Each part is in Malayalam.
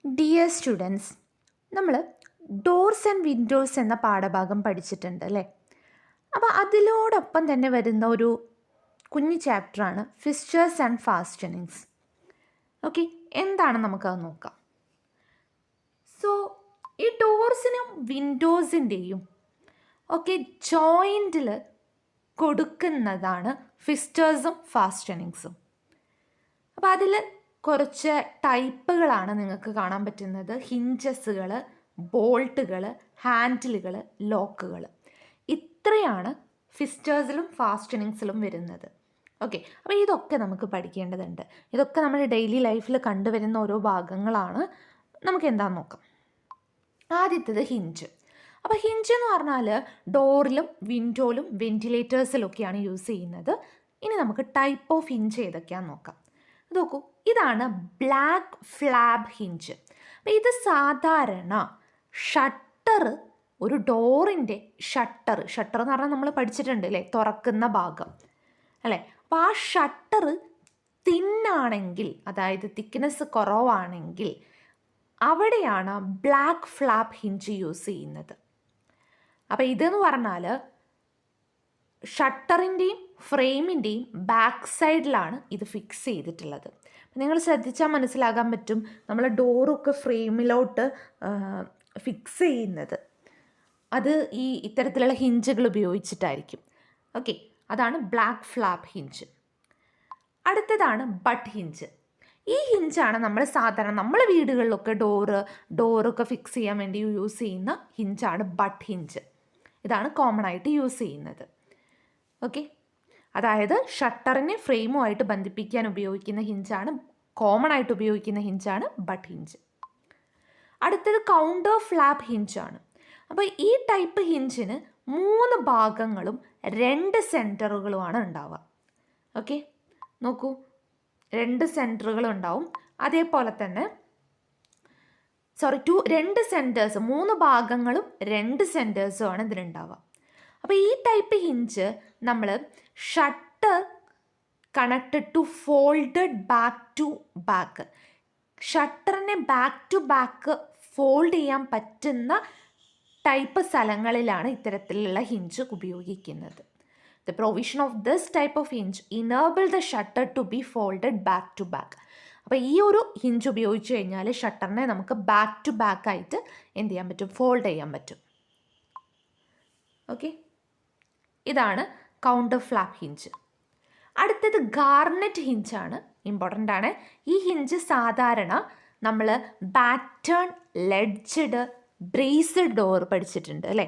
ഡിയർ സ്റ്റുഡൻസ്, നമ്മൾ ഡോർസ് ആൻഡ് വിൻഡോസ് എന്ന പാഠഭാഗം പഠിച്ചിട്ടുണ്ട് അല്ലേ? അപ്പോൾ അതിലോടൊപ്പം തന്നെ വരുന്ന ഒരു കുഞ്ഞു ചാപ്റ്ററാണ് ഫിസ്റ്റേഴ്സ് ആൻഡ് ഫാസ്റ്റനിങ്സ്. ഓക്കെ, എന്താണ് നമുക്കത് നോക്കാം. സോ ഈ ഡോർസിനും വിൻഡോസിൻ്റെയും ഒക്കെ ജോയിൻറ്റിൽ കൊടുക്കുന്നതാണ് ഫിസ്റ്റേഴ്സും ഫാസ്റ്റനിങ്സും. അപ്പോൾ അതിൽ കുറച്ച് ടൈപ്പുകളാണ് നിങ്ങൾക്ക് കാണാൻ പറ്റുന്നത്. ഹിഞ്ചസുകൾ, ബോൾട്ടുകൾ, ഹാൻഡിലുകൾ, ലോക്കുകൾ. ഇത്രയാണ് ഫിസ്റ്റേഴ്സിലും ഫാസ്റ്റനിങ്സിലും വരുന്നത്. ഓക്കെ, അപ്പോൾ ഇതൊക്കെ നമുക്ക് പഠിക്കേണ്ടതുണ്ട്. ഇതൊക്കെ നമ്മൾ ഡെയിലി ലൈഫിൽ കണ്ടുവരുന്ന ഓരോ ഭാഗങ്ങളാണ്. നമുക്ക് എന്താണെന്ന് നോക്കാം. ആദ്യത്തേത് ഹിഞ്ച്. അപ്പോൾ ഹിഞ്ച് എന്ന് പറഞ്ഞാൽ ഡോറിലും വിൻഡോയിലും വെൻറ്റിലേറ്റേഴ്സിലൊക്കെയാണ് യൂസ് ചെയ്യുന്നത്. ഇനി നമുക്ക് ടൈപ്പ് ഓഫ് ഹിഞ്ച് ഏതൊക്കെയാണെന്ന് നോക്കാം. നോക്കൂ, ഇതാണ് ബ്ലാക്ക് ഫ്ലാബ് ഹിഞ്ച്. അപ്പോൾ ഇത് സാധാരണ ഷട്ടർ, ഒരു ഡോറിൻ്റെ ഷട്ടർ എന്ന് പറഞ്ഞാൽ നമ്മൾ പഠിച്ചിട്ടുണ്ട് അല്ലേ, തുറക്കുന്ന ഭാഗം അല്ലേ. അപ്പോൾ ആ ഷട്ടർ തിന്നാണെങ്കിൽ, അതായത് തിക്നെസ് കുറവാണെങ്കിൽ അവിടെയാണ് ബ്ലാക്ക് ഫ്ലാബ് ഹിഞ്ച് യൂസ് ചെയ്യുന്നത്. അപ്പോൾ ഇതെന്ന് പറഞ്ഞാൽ ഷട്ടറിൻ്റെയും ഫ്രെയിമിൻ്റെയും ബാക്ക് സൈഡിലാണ് ഇത് ഫിക്സ് ചെയ്തിട്ടുള്ളത്. നിങ്ങൾ ശ്രദ്ധിച്ചാൽ മനസ്സിലാകാൻ പറ്റും, നമ്മൾ ഡോറൊക്കെ ഫ്രെയിമിലോട്ട് ഫിക്സ് ചെയ്യുന്നത് അത് ഈ ഇത്തരത്തിലുള്ള ഹിഞ്ചുകൾ ഉപയോഗിച്ചിട്ടായിരിക്കും. ഓക്കെ, അതാണ് ബ്ലാക്ക് ഫ്ലാബ് ഹിഞ്ച്. അടുത്തതാണ് ബട്ട് ഹിഞ്ച്. ഈ ഹിഞ്ചാണ് നമ്മൾ സാധാരണ നമ്മളെ വീടുകളിലൊക്കെ ഡോറൊക്കെ ഫിക്സ് ചെയ്യാൻ വേണ്ടി യൂസ് ചെയ്യുന്ന ഹിഞ്ചാണ് ബട്ട് ഹിഞ്ച്. ഇതാണ് കോമൺ ആയിട്ട് യൂസ് ചെയ്യുന്നത്. ഓക്കെ, അതായത് ഷട്ടറിനെ ഫ്രെയിമുമായിട്ട് ബന്ധിപ്പിക്കാൻ ഉപയോഗിക്കുന്ന ഹിഞ്ചാണ്, കോമൺ ആയിട്ട് ഉപയോഗിക്കുന്ന ഹിഞ്ചാണ് ബട്ട് ഹിഞ്ച്. അടുത്തത് കൗണ്ടർ ഫ്ലാപ്പ് ഹിഞ്ചാണ്. അപ്പോൾ ഈ ടൈപ്പ് ഹിഞ്ചിന് 3 ഭാഗങ്ങളും 2 സെൻറ്ററുകളുമാണ് ഉണ്ടാവുക. ഓക്കെ, നോക്കൂ, 2 സെൻറ്ററുകളും ഉണ്ടാവും. അതേപോലെ തന്നെ 2 സെൻറ്റേഴ്സ്, 3 ഭാഗങ്ങളും 2 സെൻറ്റേഴ്സുമാണ് ഇതിലുണ്ടാവുക. അപ്പോൾ ഈ ടൈപ്പ് ഹിഞ്ച് നമ്മൾ shutter connected to folded back to back, ഷട്ടറിനെ ബാക്ക് ടു ബാക്ക് ഫോൾഡ് ചെയ്യാൻ പറ്റുന്ന ടൈപ്പ് സ്ഥലങ്ങളിലാണ് ഇത്തരത്തിലുള്ള ഹിഞ്ച് ഉപയോഗിക്കുന്നത്. The provision of this type of hinge enable the shutter to be folded back to back. അപ്പോൾ ഈ ഒരു ഹിഞ്ച് ഉപയോഗിച്ച് കഴിഞ്ഞാൽ ഷട്ടറിനെ നമുക്ക് ബാക്ക് ടു ബാക്ക് ആയിട്ട് എന്ത് ചെയ്യാൻ പറ്റും, ഫോൾഡ് ചെയ്യാൻ പറ്റും. ഓക്കെ, ഇതാണ് കൗണ്ടർ ഫ്ലാപ്പ് ഹിഞ്ച്. അടുത്തത് ഗാർനെറ്റ് ഹിഞ്ചാണ്. ഇമ്പോർട്ടൻ്റ് ആണ്. ഈ ഹിഞ്ച് സാധാരണ നമ്മൾ ബാറ്റേൺ, ലെഡ്ജഡ്, ബ്രേസ്ഡ് ഡോർ പഠിച്ചിട്ടുണ്ട് അല്ലേ.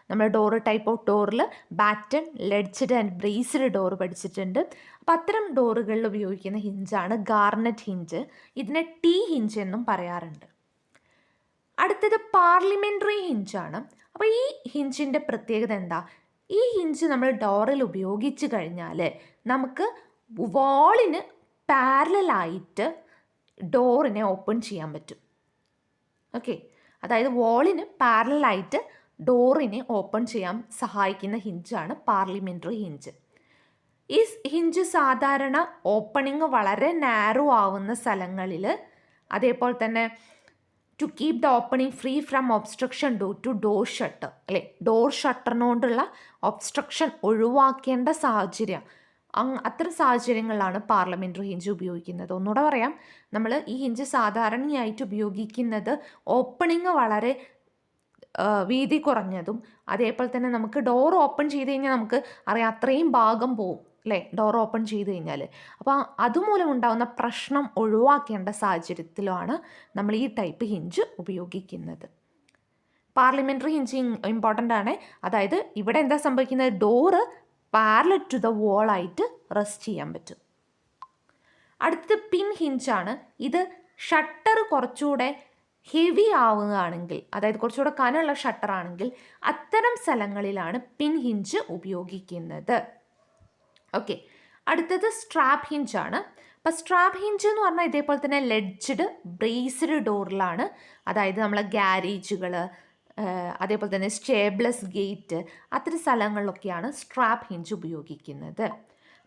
നമ്മൾ ടൈപ്പ് ഓഫ് ഡോറിൽ batten, ledged and braced door പഠിച്ചിട്ടുണ്ട്. അപ്പം അത്തരം ഡോറുകളിൽ ഉപയോഗിക്കുന്ന ഹിഞ്ചാണ് ഗാർനെറ്റ് ഹിഞ്ച്. ഇതിനെ ടീ ഹിഞ്ച് എന്നും പറയാറുണ്ട്. അടുത്തത് പാർലമെൻ്ററി ഹിഞ്ചാണ്. അപ്പോൾ ഈ ഹിഞ്ചിൻ്റെ പ്രത്യേകത എന്താ? ഈ ഹിഞ്ച് നമ്മൾ ഡോറിൽ ഉപയോഗിച്ച് കഴിഞ്ഞാൽ നമുക്ക് വാളിന് പാരലായിട്ട് ഡോറിനെ ഓപ്പൺ ചെയ്യാൻ പറ്റും. ഓക്കെ, അതായത് വാളിന് പാരലായിട്ട് ഡോറിനെ ഓപ്പൺ ചെയ്യാൻ സഹായിക്കുന്ന ഹിഞ്ചാണ് പാർലമെൻ്ററി ഹിഞ്ച്. ഈ ഹിഞ്ച് സാധാരണ ഓപ്പണിങ് വളരെ നാരോ ആവുന്ന സ്ഥലങ്ങളിൽ, അതേപോലെ തന്നെ to keep the opening free from obstruction due to door shutter അല്ലേ, ഡോർ ഷട്ടറിനോണ്ടുള്ള ഒബ്സ്ട്രക്ഷൻ ഒഴിവാക്കേണ്ട സാഹചര്യം, അത്തരം സാഹചര്യങ്ങളിലാണ് പാർലമെൻ്ററി ഹിഞ്ച് ഉപയോഗിക്കുന്നത്. ഒന്നുകൂടെ പറയാം, നമ്മൾ ഈ ഹിഞ്ച് സാധാരണയായിട്ട് ഉപയോഗിക്കുന്നത് ഓപ്പണിങ് വളരെ വീതി കുറഞ്ഞതും, അതേപോലെ തന്നെ നമുക്ക് ഡോർ ഓപ്പൺ ചെയ്ത് കഴിഞ്ഞാൽ നമുക്ക് അറിയാം അത്രയും ഭാഗം പോവും അല്ലേ, ഡോർ ഓപ്പൺ ചെയ്ത് കഴിഞ്ഞാൽ. അപ്പോൾ അതുമൂലം ഉണ്ടാകുന്ന പ്രശ്നം ഒഴിവാക്കേണ്ട സാഹചര്യത്തിലാണ് നമ്മൾ ഈ ടൈപ്പ് ഹിഞ്ച് ഉപയോഗിക്കുന്നത്. പാർലമെൻ്ററി ഹിഞ്ച് ഇമ്പോർട്ടൻ്റ് ആണ്. അതായത് ഇവിടെ എന്താ സംഭവിക്കുന്നത്, ഡോറ് പാരലൽ ടു ദ വോളായിട്ട് റെസ്റ്റ് ചെയ്യാൻ പറ്റും. അടുത്തത് പിൻ ഹിഞ്ചാണ്. ഇത് ഷട്ടർ കുറച്ചുകൂടെ ഹെവി ആവുകയാണെങ്കിൽ, അതായത് കുറച്ചുകൂടെ കനമുള്ള ഷട്ടർ ആണെങ്കിൽ അത്തരം സ്ഥലങ്ങളിലാണ് പിൻ ഹിഞ്ച് ഉപയോഗിക്കുന്നത്. ഓക്കെ, അടുത്തത് സ്ട്രാപ്പ് ഹിഞ്ചാണ്. അപ്പോൾ സ്ട്രാപ്പ് ഹിഞ്ച് എന്ന് പറഞ്ഞാൽ ഇതേപോലെ തന്നെ ലെഡ്ജഡ്, ബ്രേസ്ഡ് ഡോറിലാണ്, അതായത് നമ്മളെ ഗ്യാരേജുകൾ, അതേപോലെ തന്നെ സ്റ്റേബിൾസ് ഗേറ്റ്, അത്തരം സ്ഥലങ്ങളിലൊക്കെയാണ് സ്ട്രാപ്പ് ഹിഞ്ച് ഉപയോഗിക്കുന്നത്.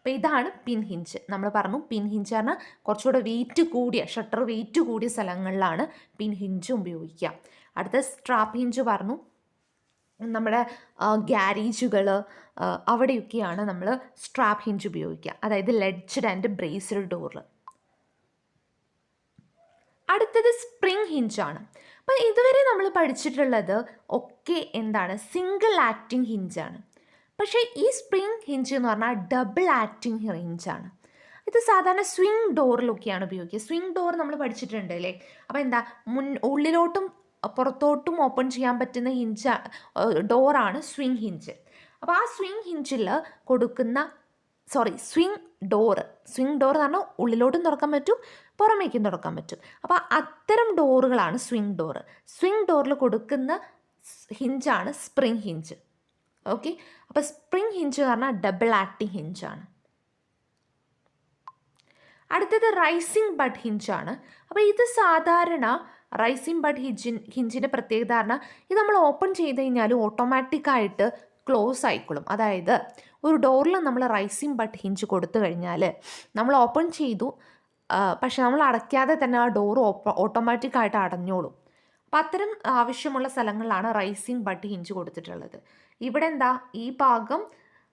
അപ്പോൾ ഇതാണ് പിൻ ഹിഞ്ച്. നമ്മൾ പറഞ്ഞു പിൻ ഹിഞ്ച് പറഞ്ഞാൽ കുറച്ചുകൂടെ വെയിറ്റ് കൂടിയ ഷട്ടർ വെയിറ്റ് കൂടിയ സ്ഥലങ്ങളിലാണ് പിൻ ഹിഞ്ച് ഉപയോഗിക്കുക. അടുത്ത സ്ട്രാപ്പ് ഹിഞ്ച് പറഞ്ഞു, നമ്മുടെ ഗ്യാരേജുകൾ അവിടെയൊക്കെയാണ് നമ്മൾ സ്ട്രാപ്പ് ഹിഞ്ച് ഉപയോഗിക്കുക, അതായത് ലെഡ്ജ്ഡ് ആൻഡ് ബ്രേസ്ഡ് ഡോറിൽ. അടുത്തത് സ്പ്രിംഗ് ഹിഞ്ചാണ്. അപ്പോൾ ഇതുവരെ നമ്മൾ പഠിച്ചിട്ടുള്ളത് ഒക്കെ എന്താണ്, സിംഗിൾ ആക്ടിങ് ഹിഞ്ചാണ്. പക്ഷേ ഈ സ്പ്രിംഗ് ഹിഞ്ച് എന്ന് പറഞ്ഞാൽ ഡബിൾ ആക്ടിങ് ഹിഞ്ചാണ്. ഇത് സാധാരണ സ്വിംഗ് ഡോറിലൊക്കെയാണ് ഉപയോഗിക്കുക. സ്വിംഗ് ഡോർ നമ്മൾ പഠിച്ചിട്ടുണ്ട് അല്ലേ. അപ്പോൾ എന്താ, ഉള്ളിലോട്ടും പുറത്തോട്ടും ഓപ്പൺ ചെയ്യാൻ പറ്റുന്ന ഡോറാണ് സ്വിംഗ് ഹിഞ്ച്. അപ്പോൾ ആ സ്വിംഗ് ഹിഞ്ചിൽ കൊടുക്കുന്ന സ്വിംഗ് ഡോർ എന്ന് പറഞ്ഞാൽ ഉള്ളിലോട്ടും തുറക്കാൻ പറ്റും പുറമേക്കും തുറക്കാൻ പറ്റും. അപ്പോൾ അത്തരം ഡോറുകളാണ് സ്വിംഗ് ഡോർ. സ്വിംഗ് ഡോറിൽ കൊടുക്കുന്ന ഹിഞ്ചാണ് സ്പ്രിംഗ് ഹിഞ്ച്. ഓക്കെ, അപ്പോൾ സ്പ്രിംഗ് ഹിഞ്ച് എന്ന് പറഞ്ഞാൽ ഡബിൾ ആക്ടിങ് ഹിഞ്ചാണ്. അടുത്തത് റൈസിംഗ് ബഡ് ഹിഞ്ചാണ്. അപ്പോൾ ഇത് സാധാരണ റൈസിംഗ് ബഡ് ഹിഞ്ചിൻ്റെ പ്രത്യേകത പറഞ്ഞാൽ ഇത് നമ്മൾ ഓപ്പൺ ചെയ്ത് കഴിഞ്ഞാൽ ഓട്ടോമാറ്റിക്കായിട്ട് ക്ലോസ് ആയിക്കോളും. അതായത് ഒരു ഡോറിൽ നമ്മൾ റൈസിംഗ് ബഡ് ഹിഞ്ച് കൊടുത്തു കഴിഞ്ഞാൽ നമ്മൾ ഓപ്പൺ ചെയ്തു, പക്ഷെ നമ്മൾ അടയ്ക്കാതെ തന്നെ ആ ഡോർ ഓട്ടോമാറ്റിക്കായിട്ട് അടഞ്ഞോളും. അപ്പം അത്തരം ആവശ്യമുള്ള സ്ഥലങ്ങളിലാണ് റൈസിംഗ് ബഡ് ഹിഞ്ച് കൊടുത്തിട്ടുള്ളത്. ഇവിടെ എന്താ, ഈ ഭാഗം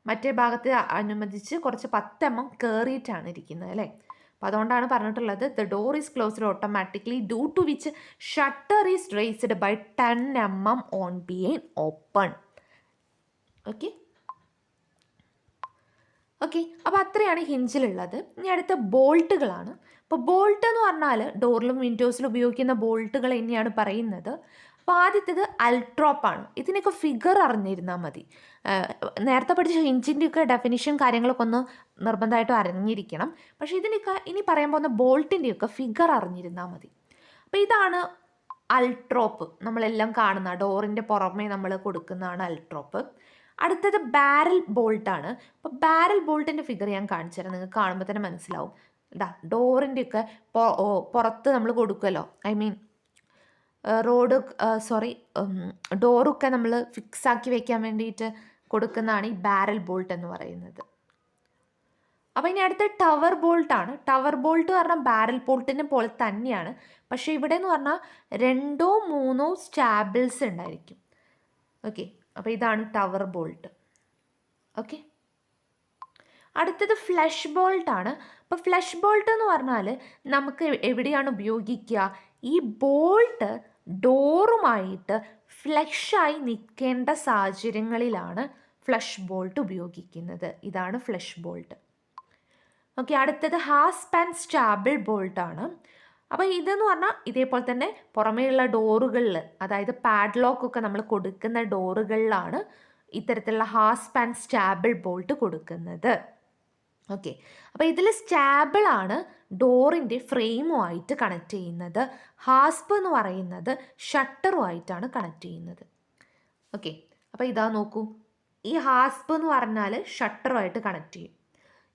മറ്റേ ഭാഗത്തെ അനുബന്ധിച്ച് കുറച്ച് 10 mm കയറിയിട്ടാണ് ഇരിക്കുന്നത് അല്ലേ. അപ്പോൾ അതുകൊണ്ടാണ് പറഞ്ഞിട്ടുള്ളത് the door is closed automatically due to which shutter is raised by 10 mm on being open. Okay, അപ്പോൾ അത്രയാണ് ഹിഞ്ചിലുള്ളത്. ഇനി അടുത്ത ബോൾട്ടുകളാണ്. അപ്പോൾ ബോൾട്ട് എന്ന് പറഞ്ഞാൽ ഡോറിലും വിൻഡോസിലും ഉപയോഗിക്കുന്ന ബോൾട്ടുകൾ തന്നെയാണ് പറയുന്നത്. അപ്പോൾ ആദ്യത്തേത് അൾട്രോപ്പാണ്. ഇതിനൊക്കെ ഫിഗർ അറിഞ്ഞിരുന്നാൽ മതി. നേരത്തെ പഠിച്ച ഹിഞ്ചിൻ്റെയൊക്കെ ഡെഫിനിഷൻ കാര്യങ്ങളൊക്കെ ഒന്ന് നിർബന്ധമായിട്ടും അറിഞ്ഞിരിക്കണം. പക്ഷേ ഇതിനൊക്കെ ഇനി പറയാൻ പോകുന്ന ബോൾട്ടിൻ്റെയൊക്കെ ഫിഗർ അറിഞ്ഞിരുന്നാൽ മതി. അപ്പോൾ ഇതാണ് അൾട്രോപ്പ്, നമ്മളെല്ലാം കാണുന്ന ഡോറിൻ്റെ പുറമേ നമ്മൾ കൊടുക്കുന്നതാണ് അൾട്രോപ്പ്. അടുത്തത് ബാരൽ ബോൾട്ടാണ്. അപ്പോൾ ബാരൽ ബോൾട്ടിൻ്റെ ഫിഗർ ഞാൻ കാണിച്ചു തരാം, നിങ്ങൾക്ക് കാണുമ്പോൾ തന്നെ മനസ്സിലാവും. ഡോറിൻ്റെയൊക്കെ പുറത്ത് നമ്മൾ കൊടുക്കുമല്ലോ, ഐ മീൻ ഡോറൊക്കെ നമ്മൾ ഫിക്സാക്കി വെക്കാൻ വേണ്ടിയിട്ട് കൊടുക്കുന്നതാണ് ഈ ബാരൽ ബോൾട്ട് എന്ന് പറയുന്നത്. അപ്പോൾ ഇനി അടുത്ത ടവർ ബോൾട്ടാണ്. ടവർ ബോൾട്ട് പറഞ്ഞാൽ ബാരൽ ബോൾട്ടിനെ പോലെ തന്നെയാണ്, പക്ഷേ ഇവിടെ എന്ന് പറഞ്ഞാൽ 2 or 3 സ്റ്റാബിൾസ് ഉണ്ടായിരിക്കും. ഓക്കെ, അപ്പോൾ ഇതാണ് ടവർ ബോൾട്ട്. ഓക്കെ, അടുത്തത് ഫ്ലഷ് ബോൾട്ടാണ്. അപ്പോൾ ഫ്ലഷ് ബോൾട്ട് എന്ന് പറഞ്ഞാൽ നമുക്ക് എവിടെയാണ് ഉപയോഗിക്കുക, ഈ ബോൾട്ട് ഡോറുമായിട്ട് ഫ്ലഷായി നിൽക്കേണ്ട സാഹചര്യങ്ങളിലാണ് ഫ്ലഷ് ബോൾട്ട് ഉപയോഗിക്കുന്നത്. ഇതാണ് ഫ്ലഷ് ബോൾട്ട്. ഓക്കെ, അടുത്തത് ഹാസ്പ് ആൻഡ് സ്റ്റാബിൾ ബോൾട്ടാണ്. അപ്പോൾ ഇതെന്ന് പറഞ്ഞാൽ ഇതേപോലെ തന്നെ പുറമേയുള്ള ഡോറുകളിൽ, അതായത് പാഡ്ലോക്കൊക്കെ നമ്മൾ കൊടുക്കുന്ന ഡോറുകളിലാണ് ഇത്തരത്തിലുള്ള ഹാസ്പ് ആൻഡ് സ്റ്റാബിൾ ബോൾട്ട് കൊടുക്കുന്നത്. ഓക്കെ, അപ്പോൾ ഇതിൽ സ്റ്റാബിളാണ് ഡോറിൻ്റെ ഫ്രെയിമുമായിട്ട് കണക്ട് ചെയ്യുന്നത്. ഹാസ്പ് എന്ന് പറയുന്നത് ഷട്ടറുമായിട്ടാണ് കണക്ട് ചെയ്യുന്നത്. ഓക്കെ, അപ്പോൾ ഇതാ നോക്കൂ, ഈ ഹാസ്പ് എന്ന് പറഞ്ഞാൽ ഷട്ടറുമായിട്ട് കണക്ട് ചെയ്യും.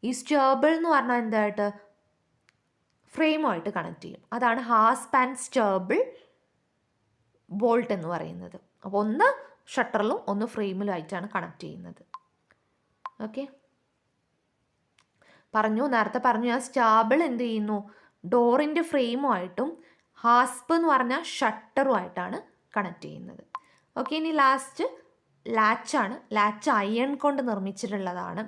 ഈ സ്റ്റേബിൾ എന്ന് പറഞ്ഞാൽ എന്തായിട്ട് ഫ്രെയിമുമായിട്ട് കണക്ട് ചെയ്യും. അതാണ് ഹാസ്പ് ആൻഡ് സ്റ്റേബിൾ ബോൾട്ട് എന്ന് പറയുന്നത്. അപ്പോൾ ഒന്ന് ഷട്ടറിലും ഒന്ന് ഫ്രെയിമിലുമായിട്ടാണ് കണക്ട് ചെയ്യുന്നത്. ഓക്കെ, നേരത്തെ പറഞ്ഞു ആ സ്റ്റാബിൾ എന്ത് ചെയ്യുന്നു, ഡോറിൻ്റെ ഫ്രെയിമുമായിട്ടും ഹാസ്പ് എന്ന് പറഞ്ഞാൽ ഷട്ടറുമായിട്ടാണ് കണക്ട് ചെയ്യുന്നത്. ഓക്കെ, ഇനി ലാസ്റ്റ് ലാച്ചാണ്. ലാച്ച് അയൺ കൊണ്ട് നിർമ്മിച്ചിട്ടുള്ളതാണ്.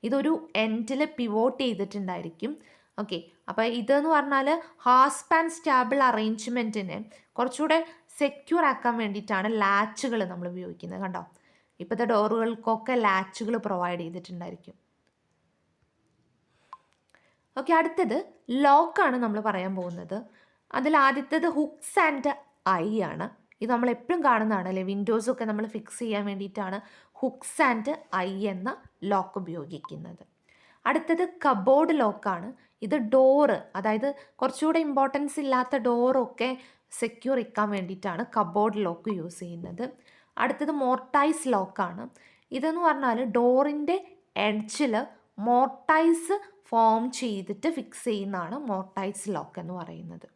ഇതൊരു എൻഡിൽ പിവോട്ട് ചെയ്തിട്ടുണ്ടായിരിക്കും. ഓക്കെ, അപ്പോൾ ഇതെന്ന് പറഞ്ഞാൽ ഹാസ്പ് ആൻഡ് സ്റ്റാബിൾ അറേഞ്ച്മെൻറ്റിനെ കുറച്ചുകൂടെ സെക്യൂർ ആക്കാൻ വേണ്ടിയിട്ടാണ് ലാച്ചുകൾ നമ്മൾ ഉപയോഗിക്കുന്നത്. കണ്ടോ, ഇപ്പോഴത്തെ ഡോറുകൾക്കൊക്കെ ലാച്ചുകൾ പ്രൊവൈഡ് ചെയ്തിട്ടുണ്ടായിരിക്കും. ഓക്കെ, അടുത്തത് ലോക്കാണ് നമ്മൾ പറയാൻ പോകുന്നത്. അതിൽ ആദ്യത്തേത് ഹുക്സ് ആൻഡ് ഐ ആണ്. ഇത് നമ്മൾ എപ്പോഴും കാണുന്നതാണ് അല്ലേ, വിൻഡോസൊക്കെ നമ്മൾ ഫിക്സ് ചെയ്യാൻ വേണ്ടിയിട്ടാണ് ഹുക്സ് ആൻഡ് ഐ എന്ന ലോക്ക് ഉപയോഗിക്കുന്നത്. അടുത്തത് കബോർഡ് ലോക്കാണ്. ഇത് ഡോറ്, അതായത് കുറച്ചുകൂടെ ഇമ്പോർട്ടൻസ് ഇല്ലാത്ത ഡോറൊക്കെ സെക്യൂർ ഇക്കാൻ വേണ്ടിയിട്ടാണ് കബോർഡ് ലോക്ക് യൂസ് ചെയ്യുന്നത്. അടുത്തത് മോർട്ടൈസ് ലോക്കാണ്. ഇതെന്ന് പറഞ്ഞാൽ ഡോറിൻ്റെ എഡ്ജിൽ മോർട്ടൈസ് ഫോം ചെയ്തിട്ട് ഫിക്സ് ചെയ്യുന്നതാണ് മോർട്ടൈസ് ലോക്ക് എന്ന് പറയുന്നത്.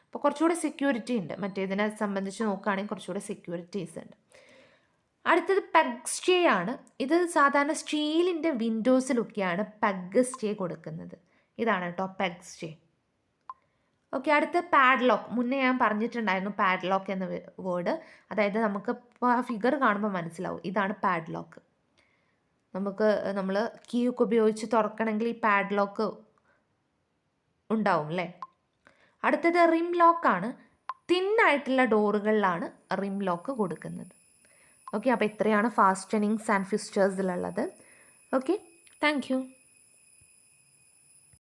അപ്പോൾ കുറച്ചുകൂടെ സെക്യൂരിറ്റി ഉണ്ട്, മറ്റേതിനെ സംബന്ധിച്ച് നോക്കുകയാണെങ്കിൽ കുറച്ചുകൂടെ സെക്യൂരിറ്റീസ് ഉണ്ട്. അടുത്തത് പെഗ് സ്റ്റേ ആണ്. ഇത് സാധാരണ സ്റ്റീലിൻ്റെ വിൻഡോസിലൊക്കെയാണ് പെഗ് സ്റ്റേ കൊടുക്കുന്നത്. ഇതാണ് കേട്ടോ പെഗ് സ്റ്റേ. ഓക്കെ, അടുത്ത പാഡ്ലോക്ക്. മുന്നേ ഞാൻ പറഞ്ഞിട്ടുണ്ടായിരുന്നു പാഡ്ലോക്ക് എന്ന വേർഡ്. അതായത് നമുക്ക് ഫിഗർ കാണുമ്പോൾ മനസ്സിലാവും, ഇതാണ് പാഡ്ലോക്ക്. നമ്മൾ കീ ഒക്കെ ഉപയോഗിച്ച് തുറക്കണമെങ്കിൽ ഈ പാഡ്ലോക്ക് ഉണ്ടാവും അല്ലേ. അടുത്തത് റിം ലോക്കാണ്. തിന്നായിട്ടുള്ള ഡോറുകളിലാണ് റിം ലോക്ക് കൊടുക്കുന്നത്. ഓക്കെ, അപ്പോൾ ഇത്രയാണ് ഫാസ്റ്റനിങ്സ് ആൻഡ് ഫിസ്റ്റേഴ്സിലുള്ളത്. Okay, thank U.